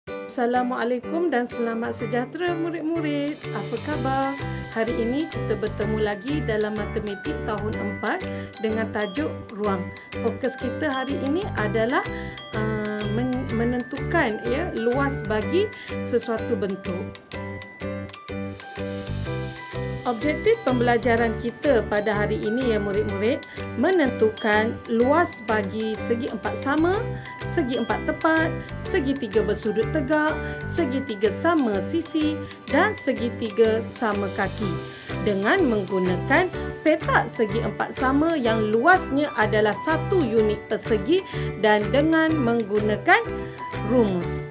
Assalamualaikum dan selamat sejahtera murid-murid. Apa khabar? Hari ini kita bertemu lagi dalam matematik tahun 4 dengan tajuk ruang. Fokus kita hari ini adalah menentukan luas bagi sesuatu bentuk. Objektif pembelajaran kita pada hari ini murid-murid menentukan luas bagi segi empat sama, segi empat tepat, segitiga bersudut tegak, segitiga sama sisi dan segitiga sama kaki dengan menggunakan petak segi empat sama yang luasnya adalah 1 unit persegi dan dengan menggunakan rumus.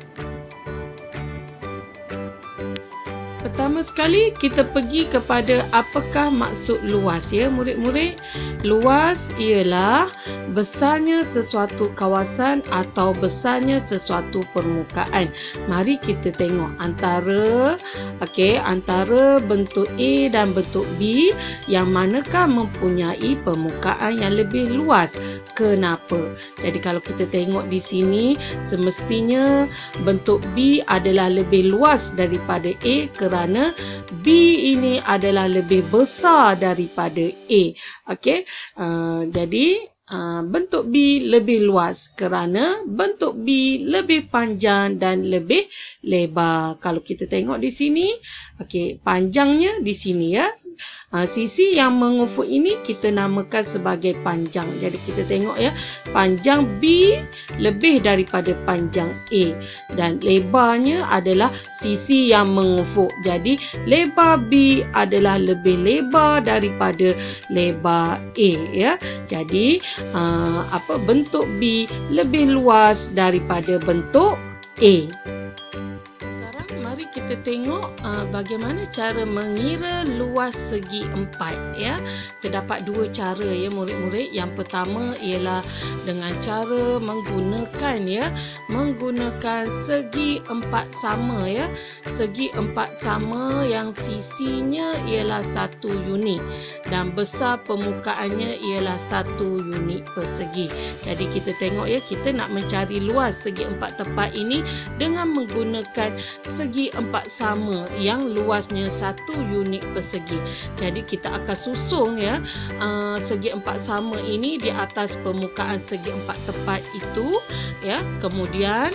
Pertama sekali kita pergi kepada apakah maksud luas murid-murid. Luas ialah besarnya sesuatu kawasan atau besarnya sesuatu permukaan. Mari kita tengok antara bentuk A dan bentuk B yang manakah mempunyai permukaan yang lebih luas. Kenapa? Jadi kalau kita tengok di sini semestinya bentuk B adalah lebih luas daripada A kerana B ini adalah lebih besar daripada A. Jadi bentuk B lebih luas kerana bentuk B lebih panjang dan lebih lebar. Kalau kita tengok di sini, panjangnya di sini sisi yang mengufuk ini kita namakan sebagai panjang. Jadi kita tengok panjang B lebih daripada panjang A dan lebarnya adalah sisi yang mengufuk. Jadi lebar B adalah lebih lebar daripada lebar A Jadi bentuk B lebih luas daripada bentuk A. Mari kita tengok bagaimana cara mengira luas segi empat Terdapat dua cara murid-murid. Yang pertama ialah dengan cara menggunakan segi empat sama Segi empat sama yang sisinya ialah 1 unit dan besar permukaannya ialah 1 unit persegi. Jadi kita tengok kita nak mencari luas segi empat tepat ini dengan menggunakan segi empat sama yang luasnya 1 unit persegi. Jadi kita akan susung segi empat sama ini di atas permukaan segi empat tepat itu kemudian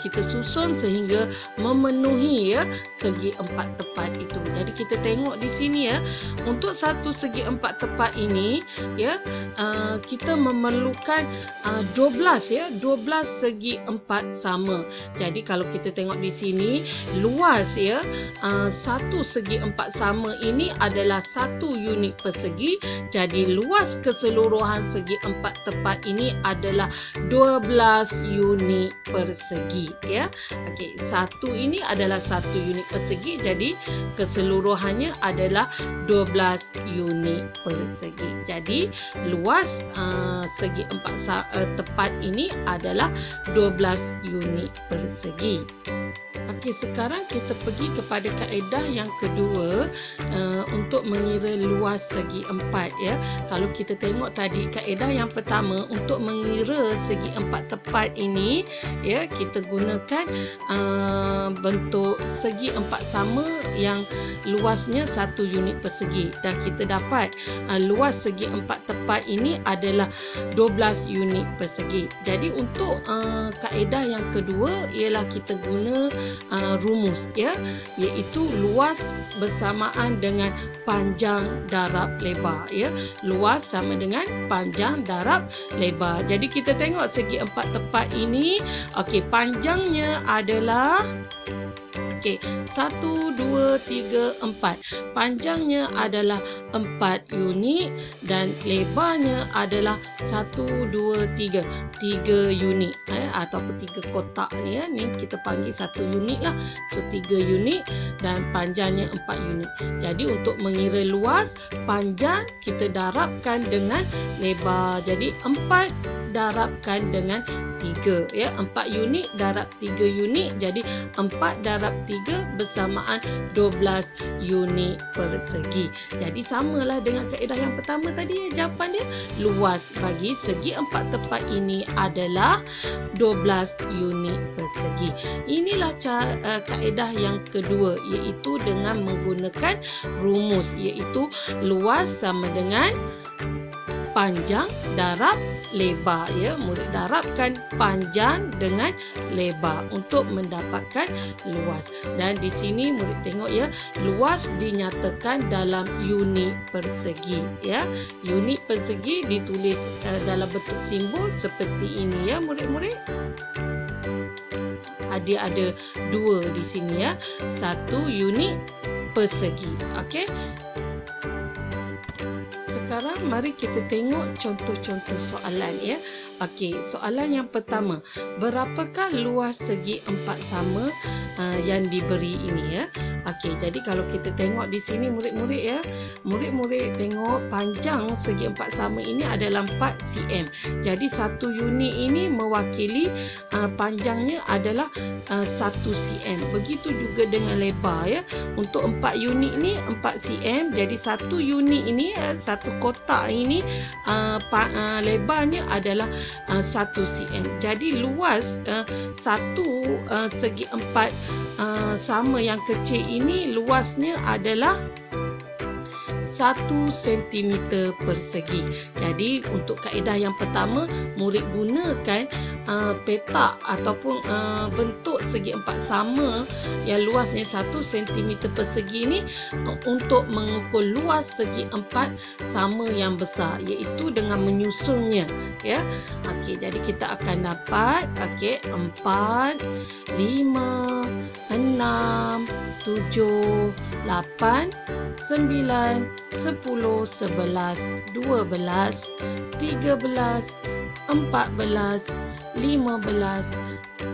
kita susun sehingga memenuhi segi empat tepat itu. Jadi kita tengok di sini untuk satu segi empat tepat ini kita memerlukan 12 segi empat sama. Jadi kalau kita tengok di sini luas satu segi empat sama ini adalah 1 unit persegi. Jadi luas keseluruhan segi empat tepat ini adalah 12 unit persegi. Satu ini adalah 1 unit persegi, jadi keseluruhannya adalah 12 unit persegi. Jadi luas segi empat tepat ini adalah 12 unit persegi. Sekarang kita pergi kepada kaedah yang kedua untuk mengira luas segi empat Kalau kita tengok tadi kaedah yang pertama untuk mengira segi empat tepat ini kita gunakan bentuk segi empat sama yang luasnya 1 unit persegi dan kita dapat luas segi empat tepat ini adalah 12 unit persegi. Jadi untuk kaedah yang kedua ialah kita guna rumus iaitu luas bersamaan dengan panjang darab lebar Luas sama dengan panjang darab lebar. Jadi kita tengok segi empat tepat ini panjangnya adalah 1, 2, 3, 4. Panjangnya adalah 4 unit dan lebarnya adalah 1, 2, 3. 3 unit ataupun 3 kotak ni kita panggil 1 unit lah. So 3 unit dan panjangnya 4 unit. Jadi untuk mengira luas, panjang kita darabkan dengan lebar. Jadi 4 darabkan dengan 3 4 unit darab 3 unit jadi 4 darab 3 3 bersamaan 12 unit persegi. Jadi samalah dengan kaedah yang pertama tadi. Jawapan dia luas bagi segi 4 tepat ini adalah 12 unit persegi. Inilah kaedah yang kedua, iaitu dengan menggunakan rumus, iaitu luas sama dengan panjang darab lebar. Ya, murid darabkan panjang dengan lebar untuk mendapatkan luas. Dan di sini murid tengok ya, luas dinyatakan dalam unit persegi. Ya, unit persegi ditulis dalam bentuk simbol seperti ini ya murid-murid. Ada dua di sini ya, 1 unit persegi. Okey. Sekarang mari kita tengok contoh-contoh soalan ya. Okey, soalan yang pertama. Berapakah luas segi 4 sama yang diberi ini ya? Okey, jadi kalau kita tengok di sini murid-murid ya. Murid-murid tengok panjang segi 4 sama ini adalah 4 cm. Jadi 1 unit ini mewakili panjangnya adalah 1 cm. Begitu juga dengan lebar ya. Untuk 4 unit ini 4 cm. Jadi 1 unit ini, satu kotak ini lebarnya adalah 1 cm. Jadi luas satu segi 4 sama yang kecil ini luasnya adalah 1 cm persegi. Jadi untuk kaedah yang pertama, murid gunakan petak ataupun bentuk segi 4 sama yang luasnya 1 cm persegi ini untuk mengukur luas segi 4 sama yang besar, iaitu dengan menyusunnya ya. Okey, jadi kita akan dapat 4, 5, 6, 7, 8, 9, 10, 11, 12, 13, 14, 15,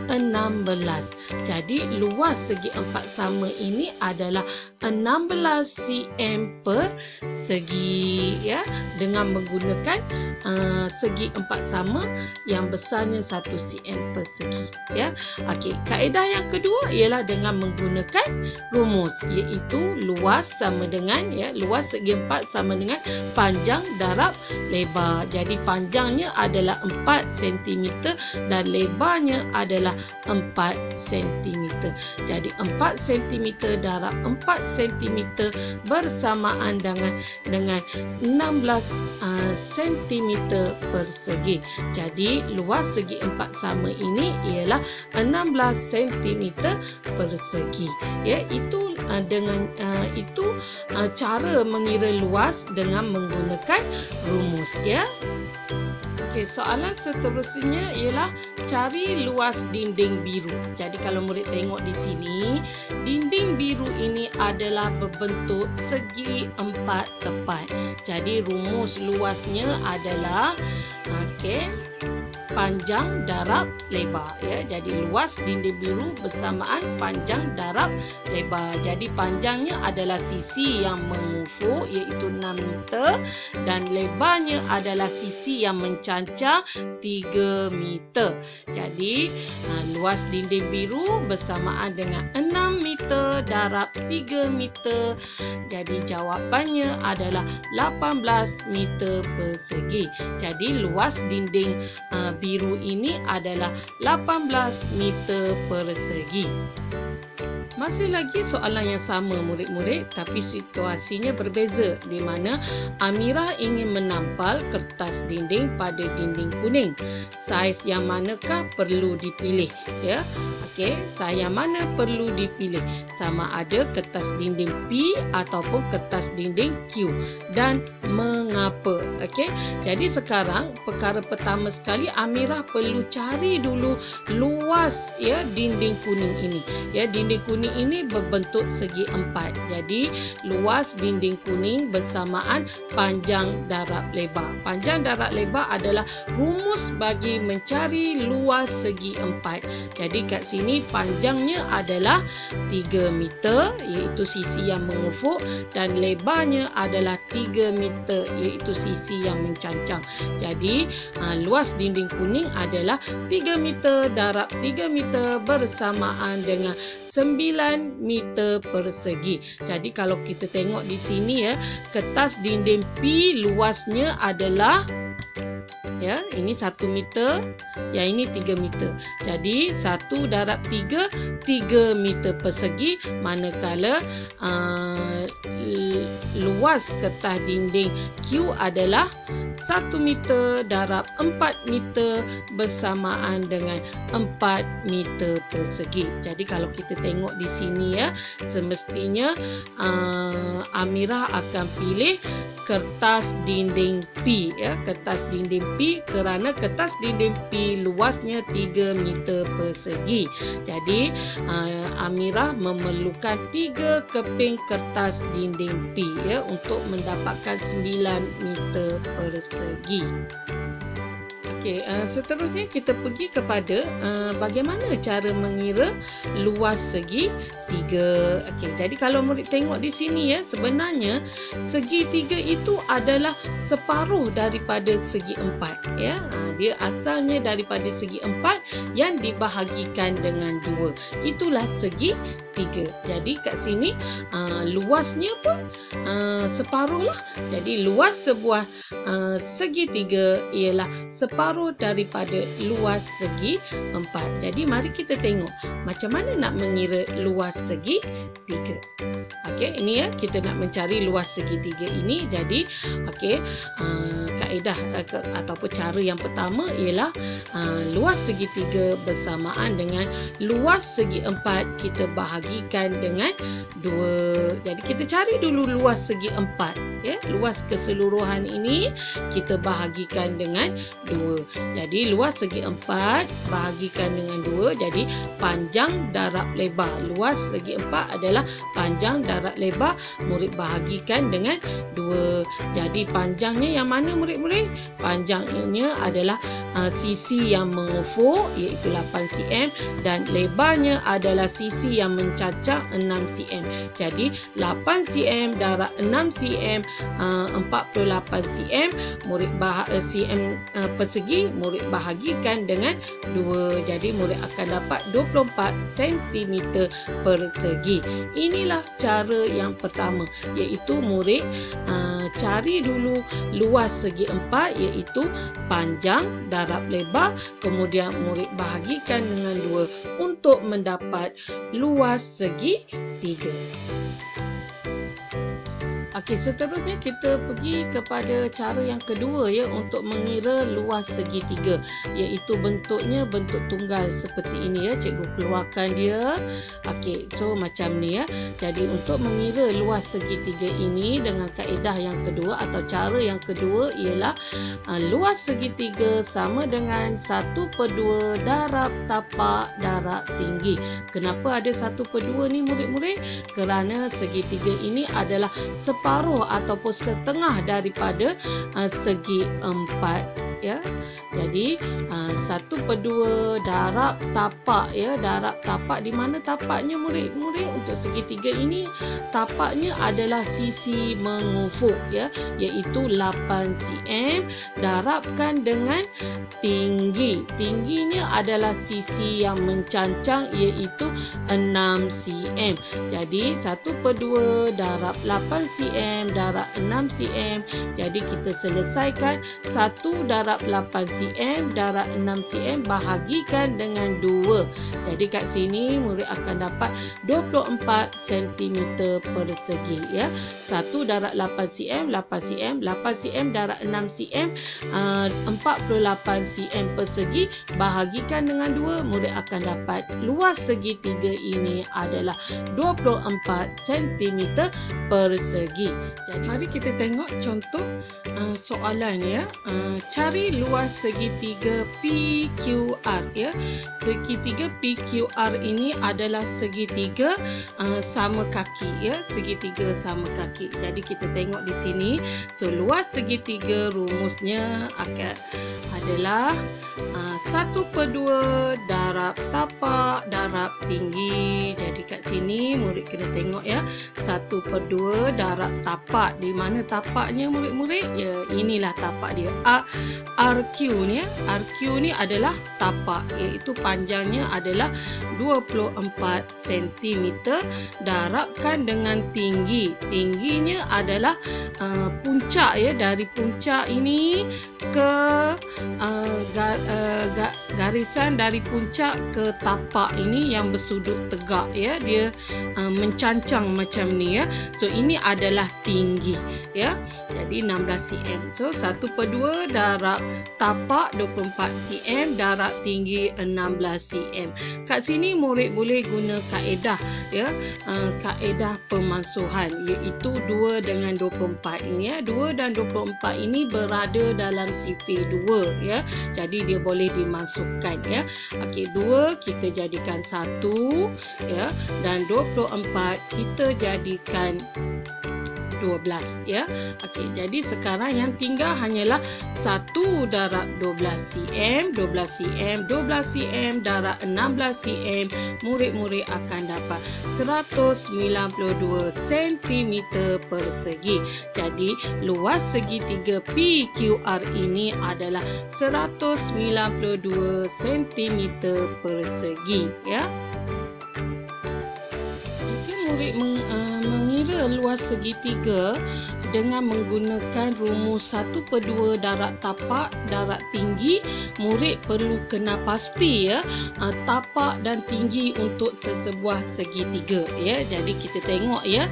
16. Jadi luas segi 4 sama ini adalah 16 cm persegi ya, dengan menggunakan segi 4 sama yang besarnya 1 cm persegi ya. Okey, kaedah yang kedua ialah dengan menggunakan rumus, iaitu luas sama dengan ya, luas segi 4 sama dengan panjang darab lebar. Jadi panjangnya adalah 4 cm dan lebarnya adalah 4 cm. Jadi 4 cm darab 4 cm bersamaan dengan 16 cm persegi. Jadi luas segi 4 sama ini ialah 16 cm persegi. Ya, itu dengan itu cara mengira luas dengan menggunakan rumus ya. Okey, soalan seterusnya ialah cari luas dinding biru. Jadi kalau murid tengok di sini, dinding biru ini adalah berbentuk segi 4 tepat. Jadi rumus luasnya adalah panjang darab lebar ya. Jadi luas dinding biru bersamaan panjang darab lebar. Jadi panjangnya adalah sisi yang mengufuk, iaitu 6 meter, dan lebarnya adalah sisi yang mencancang 3 meter. Jadi luas dinding biru bersamaan dengan 6 meter darab 3 meter. Jadi jawapannya adalah 18 meter persegi. Jadi luas dinding biru ini adalah 18 meter persegi. Masih lagi soalan yang sama murid-murid, tapi situasinya berbeza, di mana Amirah ingin menampal kertas dinding pada dinding kuning. Saiz yang manakah perlu dipilih ya? Okey, saiz yang mana perlu dipilih? Sama ada kertas dinding P ataupun kertas dinding Q, dan mengapa? Okey. Jadi sekarang perkara pertama sekali, Amirah perlu cari dulu luas ya dinding kuning ini. Ya, dinding kuning ini berbentuk segi 4. Jadi luas dinding kuning bersamaan panjang darab lebar. Panjang darab lebar adalah rumus bagi mencari luas segi 4. Jadi kat sini panjangnya adalah 3 meter, iaitu sisi yang mengufuk, dan lebarnya adalah 3 meter, iaitu sisi yang mencancang. Jadi luas dinding kuning kuning adalah 3 meter darab 3 meter bersamaan dengan 9 meter persegi. Jadi kalau kita tengok di sini ya, kertas dinding P luasnya adalah ini 1 meter, yang ini 3 meter. Jadi 1 darab 3, 3 meter persegi, manakala luas kertas dinding Q adalah 1 meter darab 4 meter bersamaan dengan 4 meter persegi. Jadi kalau kita tengok di sini ya, semestinya Amirah akan pilih kertas dinding P ya, kertas dinding P kerana kertas dinding P luasnya 3 meter persegi. Jadi Amirah memerlukan 3 keping kertas dinding P ya untuk mendapatkan 9 meter persegi. Okey, seterusnya kita pergi kepada bagaimana cara mengira luas segi 3. Okey, jadi kalau murid tengok di sini ya, sebenarnya segi 3 itu adalah separuh daripada segi 4 ya. Dia asalnya daripada segi 4 yang dibahagikan dengan 2. Itulah segi 3. Jadi kat sini luasnya pun separuh lah. Jadi luas sebuah segi 3 ialah separuh daripada luas segi 4. Jadi mari kita tengok macam mana nak mengira luas segi 3. Okey, ini ya, kita nak mencari luas segi 3 ini. Jadi okey, kaedah ataupun cara yang pertama ialah luas segi 3 bersamaan dengan luas segi 4 kita bahagikan dengan 2. Jadi kita cari dulu luas segi 4 ya. Luas keseluruhan ini kita bahagikan dengan 2. Jadi luas segi 4 bahagikan dengan 2. Jadi panjang darab lebar. Luas segi 4 adalah panjang darab lebar. Murid bahagikan dengan 2. Jadi panjangnya yang mana murid-murid? Panjangnya adalah sisi yang mengufuk iaitu 8 cm dan lebarnya adalah sisi yang mencancang 6 cm. Jadi 8 cm darab 6 cm 48 cm murid cm persegi murid bahagikan dengan 2. Jadi murid akan dapat 24 cm persegi. Inilah cara yang pertama, iaitu murid cari dulu luas segi 4 iaitu panjang darab lebar, kemudian murid bahagikan dengan 2 untuk mendapat luas segi 3. Okey, seterusnya kita pergi kepada cara yang kedua ya untuk mengira luas segi 3, iaitu bentuknya bentuk tunggal seperti ini ya. Cikgu keluarkan dia. Okey, so macam ni ya. Jadi untuk mengira luas segi 3 ini dengan kaedah yang kedua atau cara yang kedua ialah luas segi 3 sama dengan 1/2 darab tapak darab tinggi. Kenapa ada 1/2 ni murid-murid? Kerana segi 3 ini adalah separuh ataupun setengah daripada segi 4 ya. Jadi 1/2 darab tapak ya. Darab tapak, di mana tapaknya murid-murid? Untuk segi 3 ini tapaknya adalah sisi mengufuk ya, iaitu 8 cm darabkan dengan tinggi. Tingginya adalah sisi yang mencancang iaitu 6 cm. Jadi 1/2 darab 8 cm darab 6 cm. Jadi kita selesaikan 1 darab 8 cm darab 6 cm bahagikan dengan 2. Jadi kat sini murid akan dapat 24 cm persegi ya. 1 darab 8 cm 8 cm, 8 cm darab 6 cm 48 cm persegi bahagikan dengan 2, murid akan dapat luas segi 3 ini adalah 24 cm persegi. Jadi mari kita tengok contoh soalan ya. Cari luas segi 3 PQR ya. Segi 3 PQR ini adalah segi 3 sama kaki ya. Segi 3 sama kaki. Jadi kita tengok di sini. So luas segi 3 rumusnya adalah 1/2 darab tapak darab tinggi. Jadi kat sini murid kena tengok ya. 1/2 darab darab tapak. Di mana tapaknya murid-murid? Ya, inilah tapak dia. RQ ni, RQ ni adalah tapak, iaitu panjangnya adalah 24 cm. Darabkan dengan tinggi. Tingginya adalah puncak ya, dari puncak ini ke garisan dari puncak ke tapak ini yang bersudut tegak ya, dia mencancang macam ni ya. So ini adalah tinggi ya. Jadi 16 cm. So 1/2 darab tapak 24 cm, darab tinggi 16 cm. Kat sini murid boleh guna kaedah ya, kaedah pemansuhan, iaitu 2 dengan 24 ini ya. 2 dan 24 ini berada dalam sifir 2 ya. Jadi dia boleh dimasukkan ya. Okey, 2 kita jadikan 1 ya, dan 24 kita jadikan 12 ya. Okey, jadi sekarang yang tinggal hanyalah 1 darab 12 cm, 12 cm, 12 cm darab 16 cm. Murid-murid akan dapat 192 cm persegi. Jadi luas segitiga PQR ini adalah 192 cm persegi ya. Jika murid mengira luas segitiga dengan menggunakan rumus 1/2 darab tapak darab tinggi, murid perlu kena pasti ya, tapak dan tinggi untuk sesebuah segitiga ya. Jadi kita tengok ya,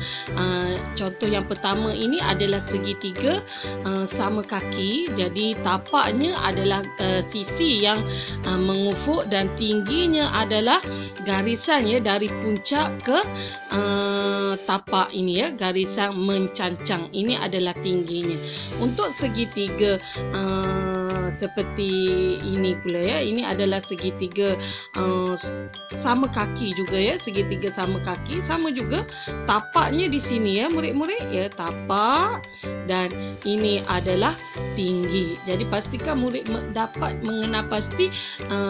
contoh yang pertama ini adalah segitiga sama kaki. Jadi tapaknya adalah sisi yang mengufuk dan tingginya adalah garisan ya, dari puncak ke tapak ini ya, garisan mencancang. Ini adalah tingginya. Untuk segitiga seperti ini pula ya, ini adalah segitiga sama kaki juga ya, segitiga sama kaki, sama juga tapaknya di sini ya murid-murid ya, tapak dan ini adalah tinggi. Jadi pastikan murid dapat mengenal pasti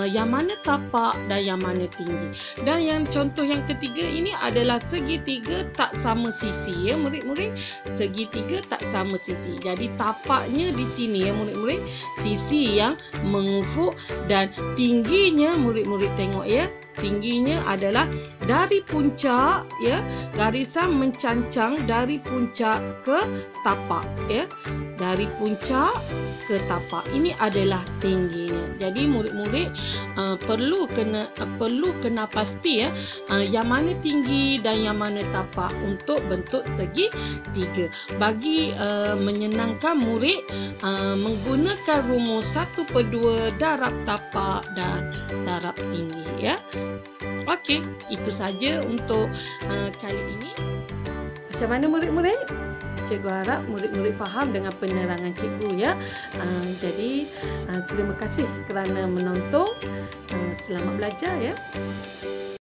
yang mana tapak dan yang mana tinggi. Dan yang contoh yang ketiga ini adalah segitiga tak sama sisi ya murid-murid, segitiga tak sama sisi. Jadi tapaknya di sini ya murid-murid, sisi yang mengufuk, dan tingginya murid-murid tengok ya, tingginya adalah dari puncak ya, garisan mencancang dari puncak ke tapak ya, dari puncak ke tapak. Ini adalah tingginya. Jadi murid-murid perlu kena pasti ya, yang mana tinggi dan yang mana tapak untuk bentuk segitiga. Bagi menyenangkan murid, menggunakan rumus 1/2 darab tapak dan darab tinggi ya. Okey, itu saja untuk kali ini. Macam mana murid-murid? Cikgu harap murid-murid faham dengan penerangan cikgu ya. Jadi terima kasih kerana menonton. Selamat belajar ya.